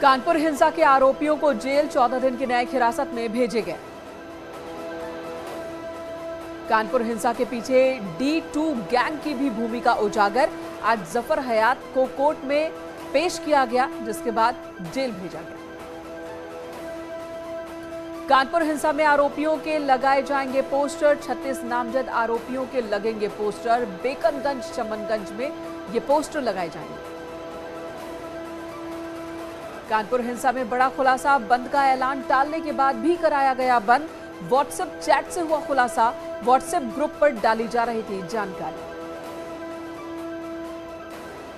कानपुर हिंसा के आरोपियों को जेल 14 दिन की न्यायिक हिरासत में भेजे गए। कानपुर हिंसा के पीछे D2 गैंग की भी भूमिका उजागर। आज जफर हयात को कोर्ट में पेश किया गया, जिसके बाद जेल भेजा गया। कानपुर हिंसा में आरोपियों के लगाए जाएंगे पोस्टर। 36 नामजद आरोपियों के लगेंगे पोस्टर। बेकनगंज, चमनगंज में ये पोस्टर लगाए जाएंगे। कानपुर हिंसा में बड़ा खुलासा। बंद का ऐलान टालने के बाद भी कराया गया बंद। व्हाट्सएप चैट से हुआ खुलासा। व्हाट्सएप ग्रुप पर डाली जा रही थी जानकारी।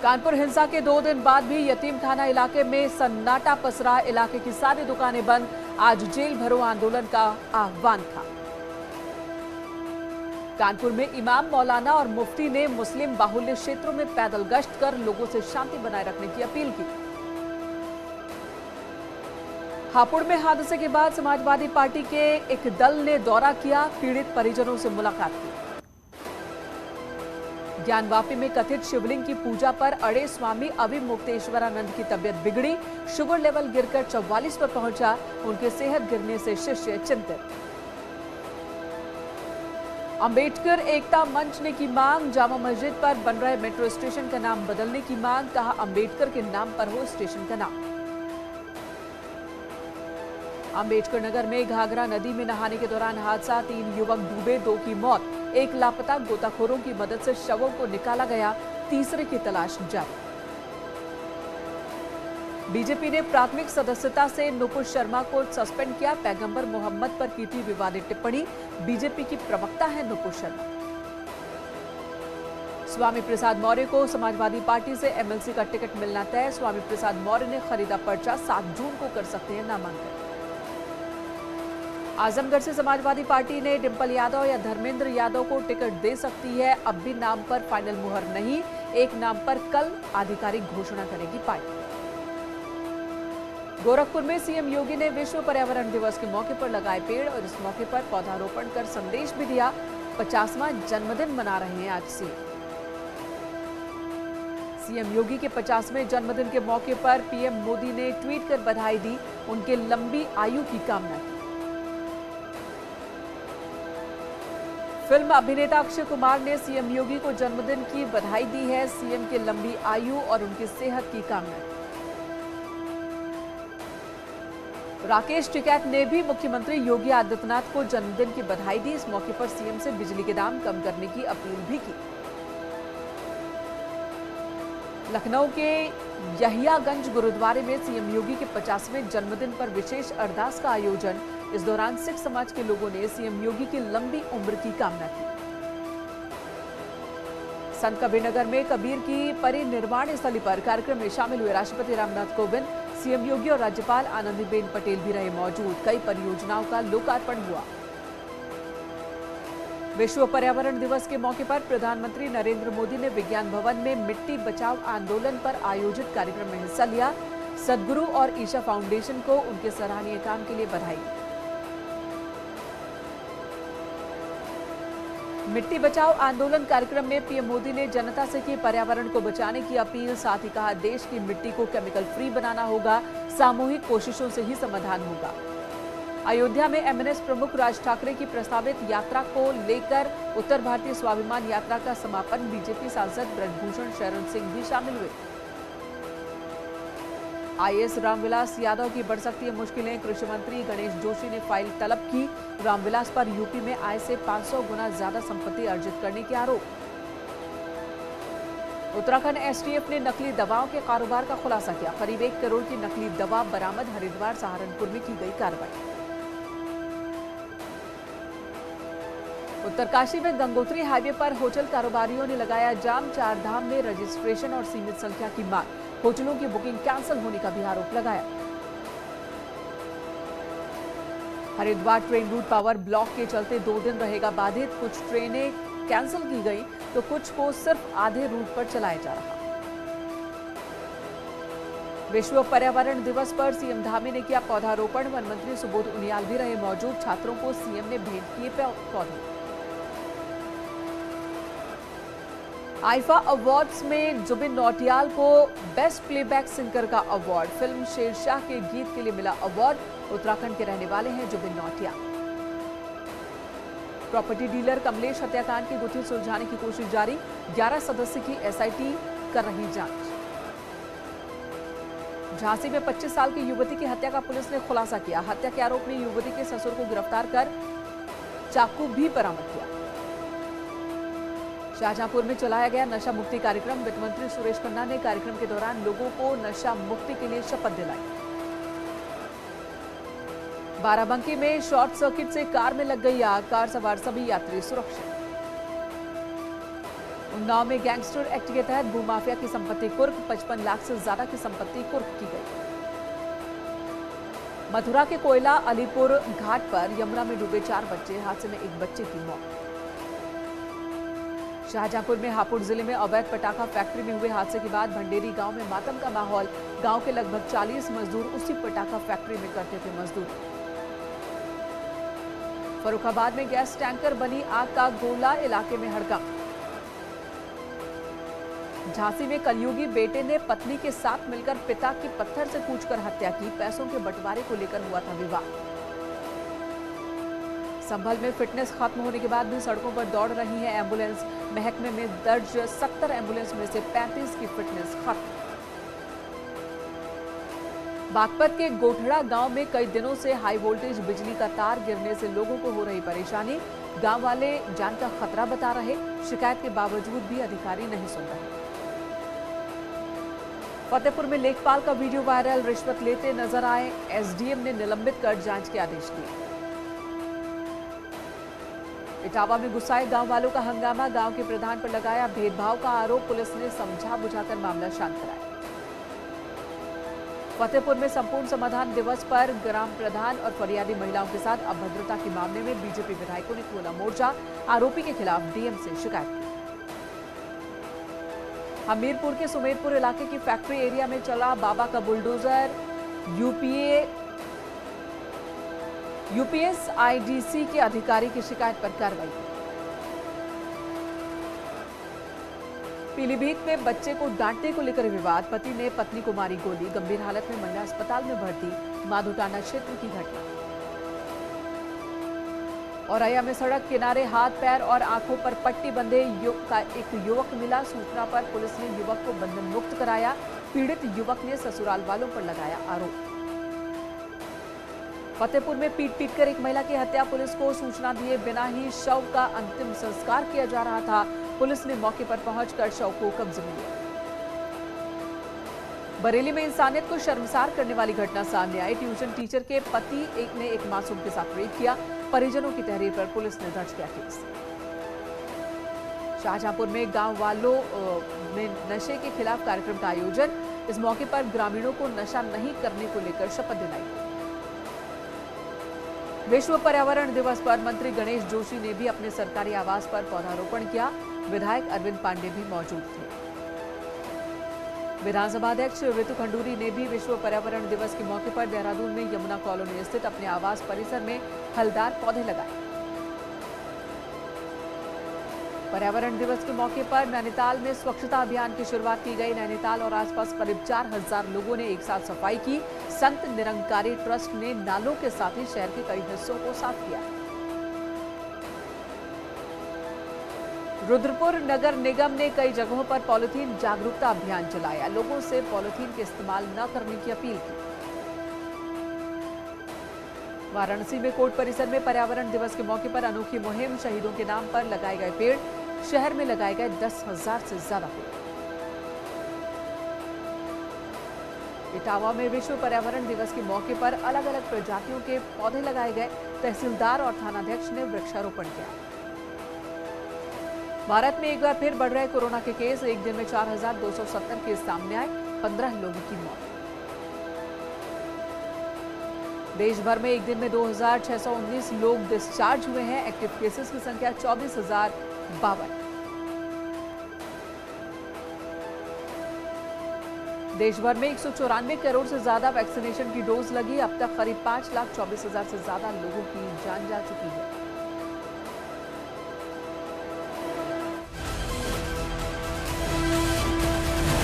कानपुर हिंसा के 2 दिन बाद भी यतीम खाना इलाके में सन्नाटा पसरा। इलाके की सारी दुकानें बंद। आज जेल भरो आंदोलन का आह्वान था। कानपुर में इमाम, मौलाना और मुफ्ती ने मुस्लिम बाहुल्य क्षेत्रों में पैदल गश्त कर लोगों से शांति बनाए रखने की अपील की। हापुड़ में हादसे के बाद समाजवादी पार्टी के एक दल ने दौरा किया। पीड़ित परिजनों से मुलाकात की। ज्ञानवापी में कथित शिवलिंग की पूजा पर अड़े स्वामी अविमुक्तेश्वरानंद की तबीयत बिगड़ी। शुगर लेवल गिरकर 44 पर पहुंचा। उनके सेहत गिरने से शिष्य चिंतित। अंबेडकर एकता मंच ने की मांग। जामा मस्जिद पर बन रहे मेट्रो स्टेशन का नाम बदलने की मांग। कहा, अंबेडकर के नाम पर हो स्टेशन का नाम। अंबेडकर नगर में घाघरा नदी में नहाने के दौरान हादसा। 3 युवक डूबे, 2 की मौत। 1 लापता। गोताखोरों की मदद से शवों को निकाला गया। तीसरे की तलाश जारी। बीजेपी ने प्राथमिक सदस्यता से नुपुर शर्मा को सस्पेंड किया। पैगंबर मोहम्मद पर की थी विवादित टिप्पणी। बीजेपी की प्रवक्ता है नुपुर शर्मा। स्वामी प्रसाद मौर्य को समाजवादी पार्टी से एमएलसी का टिकट मिलना तय। स्वामी प्रसाद मौर्य ने खरीदा पर्चा। 7 जून को कर सकते हैं नामांकन। आजमगढ़ से समाजवादी पार्टी ने डिंपल यादव या धर्मेंद्र यादव को टिकट दे सकती है। अब भी नाम पर फाइनल मुहर नहीं। एक नाम पर कल आधिकारिक घोषणा करेगी पार्टी। गोरखपुर में सीएम योगी ने विश्व पर्यावरण दिवस के मौके पर लगाए पेड़ और इस मौके पर पौधारोपण कर संदेश भी दिया। 50वां जन्मदिन मना रहे हैं आज सीएम योगी के 50वें जन्मदिन के मौके पर पीएम मोदी ने ट्वीट कर बधाई दी। उनके लंबी आयु की कामना की। फिल्म अभिनेता अक्षय कुमार ने सीएम योगी को जन्मदिन की बधाई दी है। सीएम की लंबी आयु और उनकी सेहत की कामना की। राकेश टिकैत ने भी मुख्यमंत्री योगी आदित्यनाथ को जन्मदिन की बधाई दी। इस मौके पर सीएम से बिजली के दाम कम करने की अपील भी की। लखनऊ के यहियागंज गुरुद्वारे में सीएम योगी के 50वें जन्मदिन पर विशेष अरदास का आयोजन। इस दौरान सिख समाज के लोगों ने सीएम योगी की लंबी उम्र की कामना की। संत कबीरनगर में कबीर की परिनिर्वाण स्थली पर कार्यक्रम में शामिल हुए राष्ट्रपति रामनाथ कोविंद। सीएम योगी और राज्यपाल आनंदीबेन पटेल भी रहे मौजूद। कई परियोजनाओं का लोकार्पण हुआ। विश्व पर्यावरण दिवस के मौके पर प्रधानमंत्री नरेंद्र मोदी ने विज्ञान भवन में मिट्टी बचाओ आंदोलन पर आयोजित कार्यक्रम में हिस्सा लिया। सद्गुरु और ईशा फाउंडेशन को उनके सराहनीय काम के लिए बधाई। मिट्टी बचाओ आंदोलन कार्यक्रम में पीएम मोदी ने जनता से की पर्यावरण को बचाने की अपील। साथ ही कहा, देश की मिट्टी को केमिकल फ्री बनाना होगा। सामूहिक कोशिशों से ही समाधान होगा। अयोध्या में एमएनएस प्रमुख राज ठाकरे की प्रस्तावित यात्रा को लेकर उत्तर भारतीय स्वाभिमान यात्रा का समापन। बीजेपी सांसद ब्रजभूषण शरण सिंह भी शामिल हुए। आईएएस रामविलास यादव की बढ़ सकती है मुश्किलें। कृषि मंत्री गणेश जोशी ने फाइल तलब की। रामविलास पर यूपी में आय से 500 गुना ज्यादा संपत्ति अर्जित करने के आरोप। उत्तराखंड एसटीएफ ने नकली दवाओं के कारोबार का खुलासा किया। करीब 1 करोड़ की नकली दवा बरामद। हरिद्वार, सहारनपुर में की गई कार्रवाई। उत्तरकाशी में गंगोत्री हाईवे पर होटल कारोबारियों ने लगाया जाम। 4 धाम में रजिस्ट्रेशन और सीमित संख्या की मांग। होटलों की बुकिंग कैंसिल होने का भी आरोप लगाया। Haridwar train route power block के चलते 2 दिन रहेगा बाधित। कुछ ट्रेनें कैंसिल की गई तो कुछ को सिर्फ आधे रूट पर चलाया जा रहा। विश्व पर्यावरण दिवस पर सीएम धामी ने किया पौधारोपण। वन मंत्री सुबोध उनियाल भी रहे मौजूद। छात्रों को सीएम ने भेंट किए पौधे। आईफा अवार्ड्स में जुबिन नौटियाल को बेस्ट प्लेबैक सिंगर का अवार्ड। फिल्म शेरशाह के गीत के लिए मिला अवार्ड। उत्तराखंड के रहने वाले हैं जुबिन नौटियाल। प्रॉपर्टी डीलर कमलेश हत्याकांड की गुत्थी सुलझाने की कोशिश जारी। 11 सदस्य की एसआईटी कर रही जांच। झांसी में 25 साल की युवती की हत्या का पुलिस ने खुलासा किया। हत्या के आरोप में युवती के ससुर को गिरफ्तार कर चाकू भी बरामद किया। शाहजहांपुर में चलाया गया नशा मुक्ति कार्यक्रम। वित्त मंत्री सुरेश खन्ना ने कार्यक्रम के दौरान लोगों को नशा मुक्ति के लिए शपथ दिलाई। बाराबंकी में शॉर्ट सर्किट से कार में लग गई आग। कार सवार सभी यात्री सुरक्षित। उन्नाव में गैंगस्टर एक्ट के तहत भूमाफिया की संपत्ति कुर्क। 55 लाख से ज्यादा की संपत्ति कुर्क की गई। मथुरा के कोयला अलीपुर घाट पर यमुना में डूबे 4 बच्चे। हादसे में एक बच्चे की मौत। शाहजहांपुर में हापुड़ जिले में अवैध पटाखा फैक्ट्री में हुए हादसे के बाद भंडेरी गांव में मातम का माहौल। गांव के लगभग 40 मजदूर उसी पटाखा फैक्ट्री में करते थे मजदूरी। फर्रुखाबाद में गैस टैंकर बनी आग का गोला। इलाके में हड़कंप। झांसी में कलयुगी बेटे ने पत्नी के साथ मिलकर पिता की पत्थर से कूचकर हत्या की। पैसों के बंटवारे को लेकर हुआ था विवाद। संभल में फिटनेस खत्म होने के बाद भी सड़कों पर दौड़ रही है एम्बुलेंस। महकमे में दर्ज 70 एम्बुलेंस में से 35 की फिटनेस खत्म। बागपत के गोठड़ा गांव में कई दिनों से हाई वोल्टेज बिजली का तार गिरने से लोगों को हो रही परेशानी। गांव वाले जान का खतरा बता रहे। शिकायत के बावजूद भी अधिकारी नहीं सुन रहे। फतेहपुर में लेखपाल का वीडियो वायरल। रिश्वत लेते नजर आए। एसडीएम ने निलंबित कर जांच के आदेश दिए। इटावा में गुस्साए गांव वालों का हंगामा। गांव के प्रधान पर लगाया भेदभाव का आरोप। पुलिस ने समझा बुझाकर मामला शांत कराया। फतेहपुर में संपूर्ण समाधान दिवस पर ग्राम प्रधान और फरियादी महिलाओं के साथ अभद्रता के मामले में बीजेपी विधायकों ने खोला मोर्चा। आरोपी के खिलाफ डीएम से शिकायत की। हमीरपुर के सुमेरपुर इलाके की फैक्ट्री एरिया में चला बाबा का बुलडोजर। यूपीएसआईडीसी के अधिकारी की शिकायत पर कार्रवाई। पीलीभीत में बच्चे को डांटने को लेकर विवाद। पति ने पत्नी को मारी गोली। गंभीर हालत में महिला अस्पताल में भर्ती। माधोटाना क्षेत्र की घटना। औरैया में सड़क किनारे हाथ पैर और आंखों पर पट्टी बंधे एक युवक मिला। सूचना पर पुलिस ने युवक को बंधन मुक्त कराया। पीड़ित युवक ने ससुराल वालों पर लगाया आरोप। फतेहपुर में पीट कर एक महिला की हत्या। पुलिस को सूचना दिए बिना ही शव का अंतिम संस्कार किया जा रहा था। पुलिस ने मौके पर पहुंचकर शव को कब्जे में लिया। बरेली में इंसानियत को शर्मसार करने वाली घटना सामने आई। ट्यूशन टीचर के पति ने एक मासूम के साथ रेप किया। परिजनों की तहरीर पर पुलिस ने दर्ज किया केस। शाहजहांपुर में गांव वालों में नशे के खिलाफ कार्यक्रम का आयोजन। इस मौके पर ग्रामीणों को नशा नहीं करने को लेकर शपथ दिलाई। विश्व पर्यावरण दिवस पर मंत्री गणेश जोशी ने भी अपने सरकारी आवास पर पौधारोपण किया। विधायक अरविंद पांडे भी मौजूद थे। विधानसभा अध्यक्ष ऋतु खंडूरी ने भी विश्व पर्यावरण दिवस के मौके पर देहरादून में यमुना कॉलोनी स्थित अपने आवास परिसर में फलदार पौधे लगाए। पर्यावरण दिवस के मौके पर नैनीताल में स्वच्छता अभियान की शुरुआत की गई। नैनीताल और आसपास करीब 4000 लोगों ने एक साथ सफाई की। संत निरंकारी ट्रस्ट ने नालों के साथ ही शहर के कई हिस्सों को साफ किया। रुद्रपुर नगर निगम ने कई जगहों पर पॉलिथीन जागरूकता अभियान चलाया। लोगों से पॉलिथीन के इस्तेमाल न करने की अपील की। वाराणसी में कोर्ट परिसर में पर्यावरण दिवस के मौके पर अनोखी मुहिम। शहीदों के नाम पर लगाए गए पेड़। शहर में लगाए गए 10,000 से ज्यादा पेड़। इटावा में विश्व पर्यावरण दिवस के मौके पर अलग अलग प्रजातियों के पौधे लगाए गए। तहसीलदार और थानाध्यक्ष ने वृक्षारोपण किया। भारत में एक बार फिर बढ़ रहे कोरोना के केस। एक दिन में 4,270 केस सामने आए। 15 लोगों की मौत। देश भर में एक दिन में 2,619 लोग डिस्चार्ज हुए हैं। एक्टिव केसेस की संख्या 24,052। देश भर में 194 करोड़ से ज्यादा वैक्सीनेशन की डोज लगी। अब तक करीब 5,24,000 से ज्यादा लोगों की जान जा चुकी है।